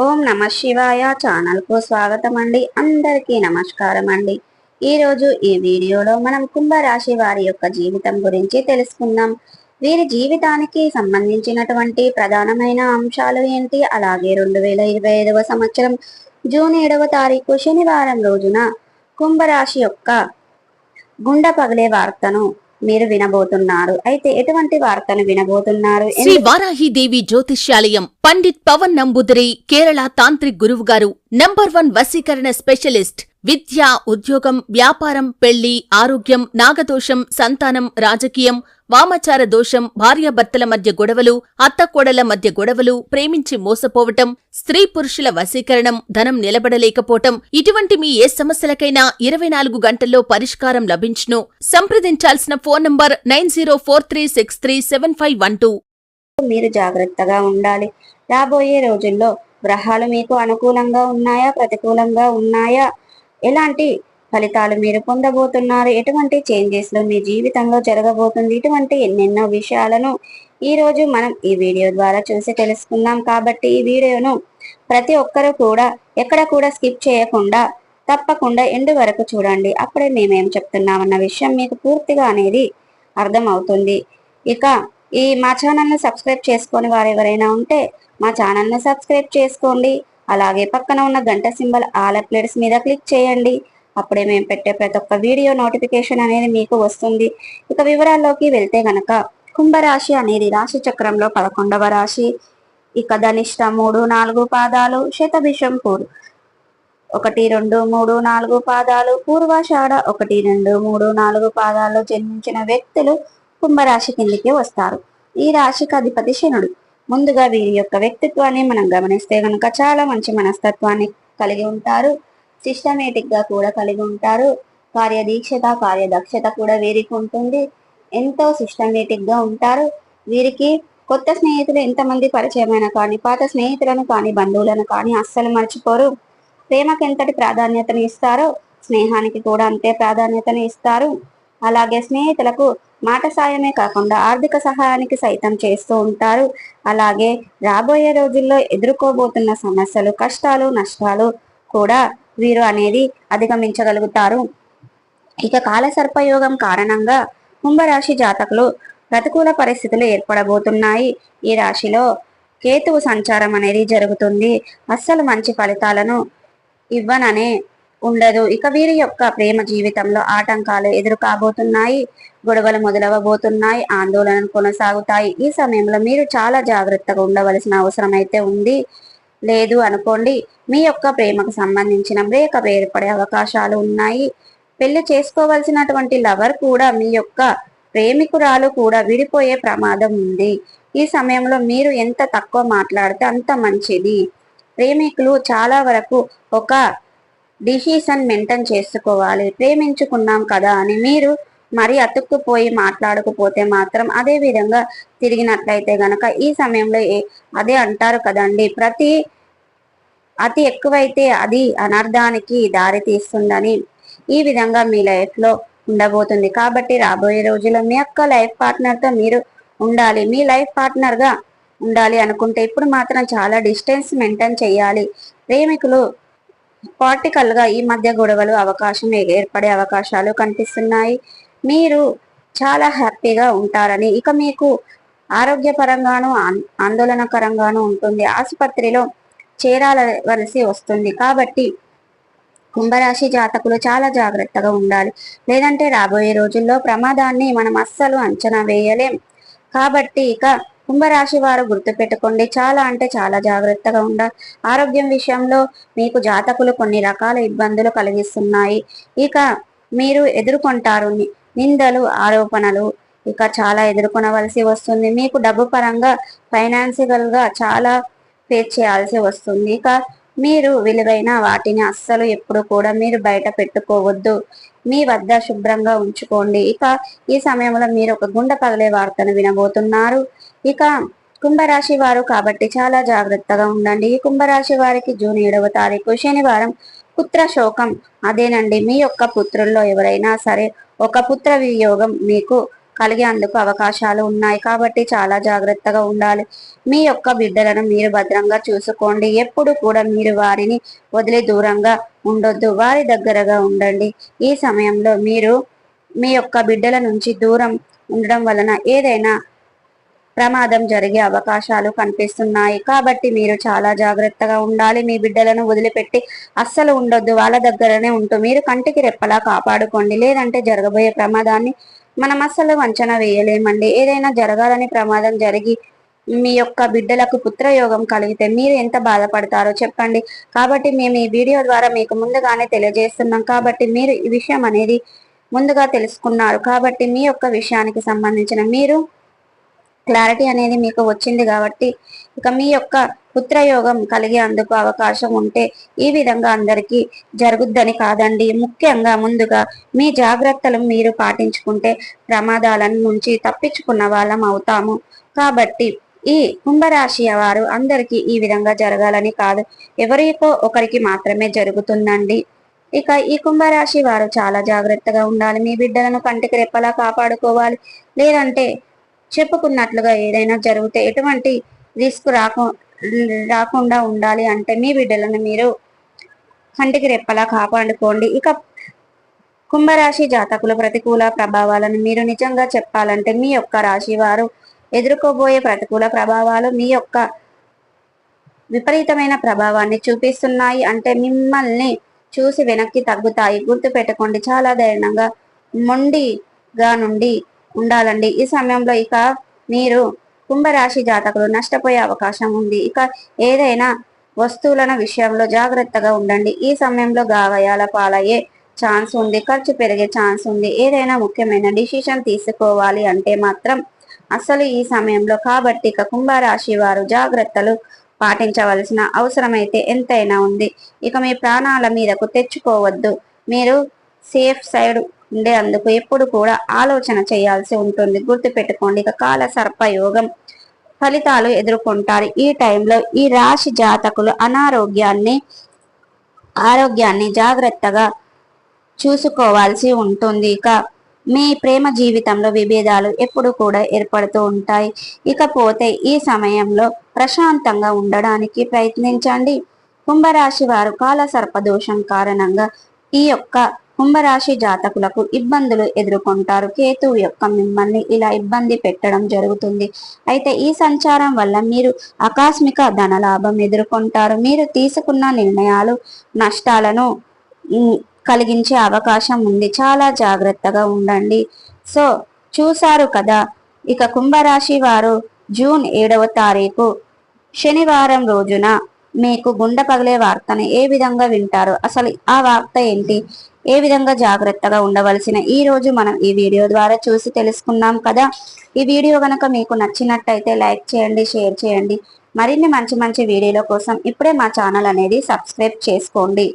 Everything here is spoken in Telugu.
ఓం నమ శివాయ ఛానల్ కు స్వాగతం అండి. అందరికీ నమస్కారం అండి. ఈరోజు ఈ వీడియోలో మనం కుంభరాశి వారి యొక్క జీవితం గురించి తెలుసుకుందాం. వీరి జీవితానికి సంబంధించినటువంటి ప్రధానమైన అంశాలు ఏంటి, అలాగే 2025వ సంవత్సరం జూన్ 7వ తారీఖు శనివారం రోజున కుంభరాశి యొక్క గుండె పగిలే వార్తను మీరు వినబోతున్నారు. అయితే ఎటువంటి వార్తను వినబోతున్నారు? శ్రీ వారాహిదేవి జ్యోతిష్యాలయం పండిత్ పవన్ నంబూదరి కేరళ తాంత్రిక్ గురువు గారు నంబర్ 1 వశీకరణ స్పెషలిస్ట్. విద్య, ఉద్యోగం, వ్యాపారం, పెళ్లి, ఆరోగ్యం, నాగదోషం, సంతానం, రాజకీయం, వామాచార దోషం, భార్యాభర్తల మధ్య గొడవలు, అత్తకోడల మధ్య గొడవలు, ప్రేమించి మోసపోవటం, స్త్రీ పురుషుల వశీకరణం, ధనం నిలబడలేకపోవటం, ఇటువంటి మీ ఏ సమస్యలకైనా 24 గంటల్లో పరిష్కారం లభించును. సంప్రదించాల్సిన ఫోన్ నంబర్ 9043637512. మీరు జాగ్రత్తగా ఉండాలి. రాబోయే రోజుల్లో గ్రహాలు మీకు అనుకూలంగా ఉన్నాయా, ప్రతికూలంగా ఉన్నాయా, ఎలాంటి ఫలితాలు మీరు పొందబోతున్నారు, ఎటువంటి చేంజెస్ లో మీ జీవితంలో జరగబోతుంది, ఇటువంటి ఎన్నెన్నో విషయాలను ఈ రోజు మనం ఈ వీడియో ద్వారా చూసి తెలుసుకుందాం. కాబట్టి ఈ వీడియోను ప్రతి ఒక్కరూ కూడా ఎక్కడ కూడా స్కిప్ చేయకుండా తప్పకుండా ఎండు వరకు చూడండి. అప్పుడే మేమేం చెప్తున్నామన్న విషయం మీకు పూర్తిగా అనేది అర్థం అవుతుంది. ఇక మా ఛానల్ని సబ్స్క్రైబ్ చేసుకొని వారు ఎవరైనా ఉంటే మా ఛానల్ని సబ్స్క్రైబ్ చేసుకోండి. అలాగే పక్కన ఉన్న గంట సింబల్ ఆల్ అప్డేట్స్ మీద క్లిక్ చేయండి. అప్పుడే మేము పెట్టే ప్రతి ఒక్క వీడియో నోటిఫికేషన్ అనేది మీకు వస్తుంది. ఇక వివరాల్లోకి వెళ్తే గనక కుంభరాశి అనేది రాశి చక్రంలో 11వ రాశి. ఇక ధనిష్ట 3, 4 పాదాలు, శతభిషం 1, 2, 3, 4 పాదాలు, పూర్వాషాఢ 1, 2, 3, 4 పాదాల్లో జన్మించిన వ్యక్తులు కుంభరాశి కిందికి వస్తారు. ఈ రాశికి అధిపతి శనుడు. ముందుగా వీరి యొక్క వ్యక్తిత్వాన్ని మనం గమనిస్తే గనక చాలా మంచి మనస్తత్వాన్ని కలిగి ఉంటారు. సిస్టమేటిక్ గా కూడా కలిగి ఉంటారు. కార్యదీక్షత, కార్యదక్షత కూడా వీరికి ఉంటుంది. ఎంతో సిస్టమేటిక్ గా ఉంటారు. వీరికి కొత్త స్నేహితులు ఎంతమంది పరిచయమైన కానీ, పాత స్నేహితులను కానీ, బంధువులను కానీ అస్సలు మర్చిపోరు. ప్రేమకు ఎంతటి ప్రాధాన్యతను ఇస్తారో స్నేహానికి కూడా అంతే ప్రాధాన్యతను ఇస్తారు. అలాగే స్నేహితులకు మాట సాయమే కాకుండా ఆర్థిక సహాయానికి సైతం చేస్తూ ఉంటారు. అలాగే రాబోయే రోజుల్లో ఎదుర్కోబోతున్న సమస్యలు, కష్టాలు, నష్టాలు కూడా వీరు అనేది అధిగమించగలుగుతారు. ఇక కాలసర్పయోగం కారణంగా కుంభరాశి జాతకులు ప్రతికూల పరిస్థితులు ఏర్పడబోతున్నాయి. ఈ రాశిలో కేతువు సంచారం అనేది జరుగుతుంది. అస్సలు మంచి ఫలితాలను ఇవ్వననే ఉండదు. ఇక వీరి యొక్క ప్రేమ జీవితంలో ఆటంకాలు ఎదురు కాబోతున్నాయి. గొడవలు మొదలవబోతున్నాయి. ఆందోళనలు కొనసాగుతాయి. ఈ సమయంలో మీరు చాలా జాగ్రత్తగా ఉండవలసిన అవసరం అయితే ఉంది. లేదు అనుకోండి, మీ యొక్క ప్రేమకు సంబంధించిన బ్రేకప్ ఏర్పడే అవకాశాలు ఉన్నాయి. పెళ్లి చేసుకోవలసినటువంటి లవర్ కూడా, మీ యొక్క ప్రేమికురాలు కూడా విడిపోయే ప్రమాదం ఉంది. ఈ సమయంలో మీరు ఎంత తక్కువ మాట్లాడితే అంత మంచిది. ప్రేమికులు చాలా వరకు ఒక డిసిషన్ మెయింటైన్ చేసుకోవాలి. ప్రేమించుకున్నాం కదా అని మీరు మరి అతుక్కుపోయి మాట్లాడకపోతే మాత్రం, అదే విధంగా తిరిగినట్లయితే గనక ఈ సమయంలో అదే అంటారు కదండి, అతి ఎక్కువైతే అది అనర్థానికి దారి తీస్తుందని. ఈ విధంగా మీ లైఫ్ లో ఉండబోతుంది. కాబట్టి రాబోయే రోజుల్లో మీ యొక్క లైఫ్ పార్ట్నర్ తో మీరు ఉండాలి. మీ లైఫ్ పార్ట్నర్ గా ఉండాలి అనుకుంటే ఇప్పుడు మాత్రం చాలా డిస్టెన్స్ మెయింటైన్ చేయాలి. ప్రేమికులు పార్టికల్ గా ఈ మధ్య గొడవలు అవకాశం ఏర్పడే అవకాశాలు కనిపిస్తున్నాయి. మీరు చాలా హ్యాపీగా ఉంటారని, ఇక మీకు ఆరోగ్యపరంగాను ఆందోళనకరంగాను ఉంటుంది. ఆసుపత్రిలో చేరాలవలసి వస్తుంది. కాబట్టి కుంభరాశి జాతకులు చాలా జాగ్రత్తగా ఉండాలి. లేదంటే రాబోయే రోజుల్లో ప్రమాదాన్ని మనం అస్సలు అంచనా వేయలేం. కాబట్టి ఇక కుంభరాశి వారు గుర్తుపెట్టుకోండి, చాలా అంటే చాలా జాగ్రత్తగా ఉండాలి. ఆరోగ్యం విషయంలో మీకు జాతకులు కొన్ని రకాల ఇబ్బందులు కలిగిస్తున్నాయి. ఇక మీరు ఎదుర్కొంటారు నిందలు, ఆరోపణలు ఇక చాలా ఎదుర్కొనవలసి వస్తుంది. మీకు డబ్బు పరంగా, ఫైనాన్షియల్ గా చాలా ఫేస్ చేయాల్సి వస్తుంది. ఇక మీరు విలువైన వాటిని అస్సలు ఎప్పుడు కూడా మీరు బయట పెట్టుకోవద్దు. మీ వద్ద శుభ్రంగా ఉంచుకోండి. ఇక ఈ సమయంలో మీరు ఒక గుండె పగిలే వార్తను వినబోతున్నారు. ఇక కుంభరాశి వారు కాబట్టి చాలా జాగ్రత్తగా ఉండండి. ఈ కుంభరాశి వారికి జూన్ 7వ తారీఖు శనివారం పుత్ర శోకం. అదేనండి, మీ యొక్క పుత్రుల్లో ఎవరైనా సరే ఒక పుత్ర వియోగం మీకు కలిగేందుకు అవకాశాలు ఉన్నాయి కాబట్టి చాలా జాగ్రత్తగా ఉండాలి. మీ యొక్క బిడ్డలను మీరు భద్రంగా చూసుకోండి. ఎప్పుడు కూడా మీరు వారిని వదిలి దూరంగా ఉండొద్దు, వారి దగ్గరగా ఉండండి. ఈ సమయంలో మీరు మీ యొక్క బిడ్డల నుంచి దూరం ఉండడం వలన ఏదైనా ప్రమాదం జరిగే అవకాశాలు కనిపిస్తున్నాయి. కాబట్టి మీరు చాలా జాగ్రత్తగా ఉండాలి. మీ బిడ్డలను వదిలిపెట్టి అస్సలు ఉండొద్దు, వాళ్ళ దగ్గరనే ఉంటూ మీరు కంటికి రెప్పలా కాపాడుకోండి. లేదంటే జరగబోయే ప్రమాదాన్ని మనం అస్సలు అంచనా వేయలేమండి. ఏదైనా జరగాలని ప్రమాదం జరిగి మీ యొక్క బిడ్డలకు పుత్రయోగం కలిగితే మీరు ఎంత బాధపడతారో చెప్పండి. కాబట్టి మేము ఈ వీడియో ద్వారా మీకు ముందుగానే తెలియజేస్తున్నాం. కాబట్టి మీరు ఈ విషయం అనేది ముందుగా తెలుసుకున్నారు. కాబట్టి మీ యొక్క విషయానికి సంబంధించిన మీరు క్లారిటీ అనేది మీకు వచ్చింది. కాబట్టి ఇక మీ యొక్క పుత్రయోగం కలిగే అందుకు అవకాశం ఉంటే ఈ విధంగా అందరికీ జరుగుద్దని కాదండి. ముఖ్యంగా ముందుగా మీ జాగ్రత్తలు మీరు పాటించుకుంటే ప్రమాదాల నుంచి తప్పించుకున్న వాళ్ళం అవుతాము. కాబట్టి ఈ కుంభరాశి వారు అందరికీ ఈ విధంగా జరగాలని కాదు, ఎవరికో ఒకరికి మాత్రమే జరుగుతుందండి. ఇక ఈ కుంభరాశి వారు చాలా జాగ్రత్తగా ఉండాలి. మీ బిడ్డలను కంటికి రెప్పలా కాపాడుకోవాలి. లేదంటే చెప్పుకున్నట్లుగా ఏదైనా జరిగితే ఎటువంటి రిస్క్ రాకుండా ఉండాలి అంటే మీ బిడ్డలను మీరు కంటికి రెప్పలా కాపాడుకోండి. ఇక కుంభరాశి జాతకుల ప్రతికూల ప్రభావాలను మీరు నిజంగా చెప్పాలంటే మీ యొక్క రాశి వారు ఎదుర్కోబోయే ప్రతికూల ప్రభావాలు మీ యొక్క విపరీతమైన ప్రభావాన్ని చూపిస్తున్నాయి. అంటే మిమ్మల్ని చూసి వెనక్కి తగ్గుతాయి. గుర్తు పెట్టుకోండి, చాలా ధైర్యంగా మొండిగా నుండి ఉండాలండి. ఈ సమయంలో ఇక మీరు కుంభరాశి జాతకులు నష్టపోయే అవకాశం ఉంది. ఇక ఏదైనా వస్తువుల విషయంలో జాగ్రత్తగా ఉండండి. ఈ సమయంలో గాయాల పాలయ్యే ఛాన్స్ ఉంది, ఖర్చు పెరిగే ఛాన్స్ ఉంది. ఏదైనా ముఖ్యమైన డిసిషన్ తీసుకోవాలి అంటే మాత్రం అసలు ఈ సమయంలో కాబట్టి ఇక కుంభరాశి వారు జాగ్రత్తలు పాటించవలసిన అవసరమైతే ఎంతైనా ఉంది. ఇక మీ ప్రాణాల మీదకు తెచ్చుకోవద్దు. మీరు సేఫ్ సైడ్ ఉండేందుకు ఎప్పుడు కూడా ఆలోచన చేయాల్సి ఉంటుంది. గుర్తుపెట్టుకోండి, ఇక కాల సర్పయోగం ఫలితాలు ఎదుర్కొంటారు. ఈ టైంలో ఈ రాశి జాతకులు ఆరోగ్యాన్ని జాగ్రత్తగా చూసుకోవాల్సి ఉంటుంది. ఇక మీ ప్రేమ జీవితంలో విభేదాలు ఎప్పుడు కూడా ఏర్పడుతూ ఉంటాయి. ఇకపోతే ఈ సమయంలో ప్రశాంతంగా ఉండడానికి ప్రయత్నించండి. కుంభరాశి వారు కాల సర్పదోషం కారణంగా ఈ యొక్క కుంభరాశి జాతకులకు ఇబ్బందులు ఎదుర్కొంటారు. కేతువు యొక్క మిమ్మల్ని ఇలా ఇబ్బంది పెట్టడం జరుగుతుంది. అయితే ఈ సంచారం వల్ల మీరు ఆకస్మిక ధనలాభం ఎదుర్కొంటారు. మీరు తీసుకున్న నిర్ణయాలు నష్టాలను కలిగించే అవకాశం ఉంది. చాలా జాగ్రత్తగా ఉండండి. సో చూసారు కదా, ఇక కుంభరాశి వారు జూన్ 7వ తారీఖు శనివారం రోజున మీకు గుండె పగిలే వార్తను ఏ విధంగా వింటారు, అసలు ఆ వార్త ఏంటి, ఏ విధంగా జాగ్రత్తగా ఉండవలసిన ఈ రోజు మనం ఈ వీడియో ద్వారా చూసి తెలుసుకున్నాం కదా. ఈ వీడియో కనుక మీకు నచ్చినట్టయితే లైక్ చేయండి, షేర్ చేయండి. మరిన్ని మంచి మంచి వీడియోల కోసం ఇప్పుడే మా ఛానల్ అనేది సబ్స్క్రైబ్ చేసుకోండి.